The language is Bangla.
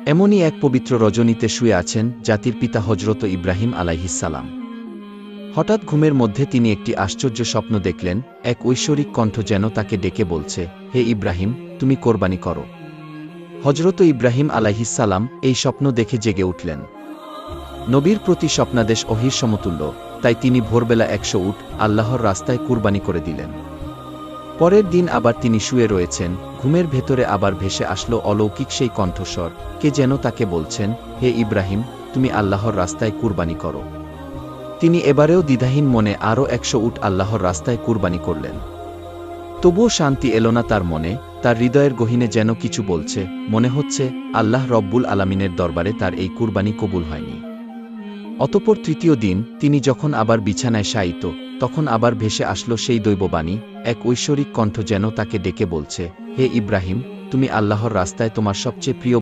এমনই এক পবিত্র রজনীতে শুয়ে আছেন জাতির পিতা হজরত ইব্রাহিম আলাইহিসসালাম। হঠাৎ ঘুমের মধ্যে তিনি একটি আশ্চর্য স্বপ্ন দেখলেন। এক ঐশ্বরিক কণ্ঠ যেন তাকে ডেকে বলছে, হে ইব্রাহিম, তুমি কোরবানি করো। হজরত ইব্রাহিম আলাইহিসসালাম এই স্বপ্ন দেখে জেগে উঠলেন। নবীর প্রতি স্বপ্নাদেশ ওহীর সমতুল্য, তাই তিনি ভোরবেলা ১০০ উট আল্লাহর রাস্তায় কুরবানি করে দিলেন। পরের দিন আবার তিনি শুয়ে রয়েছেন, ঘুমের ভেতরে আবার ভেসে আসলো অলৌকিক সেই কণ্ঠস্বর, কে যেন তাকে বলছেন, হে ইব্রাহিম, তুমি আল্লাহর রাস্তায় কুরবানি করো। তিনি এবারেও দ্বিধাহীন মনে আরও ১০০ উট আল্লাহর রাস্তায় কুরবানি করলেন। তবুও শান্তি এল না তার মনে, তার হৃদয়ের গহীনে যেন কিছু বলছে, মনে হচ্ছে আল্লাহ রব্বুল আলামিনের দরবারে তার এই কুরবানি কবুল হয়নি। অতঃপর তৃতীয় দিন তিনি যখন আবার বিছানায় শায়িত, তখন আবার ভেসে আসলো সেই দৈববাণী, এক ঐশ্বরিক কণ্ঠ যেন তাকে ডেকে বলছে, হে ইব্রাহিম, তুমি আল্লাহর রাস্তায় তোমার সবচেয়ে প্রিয়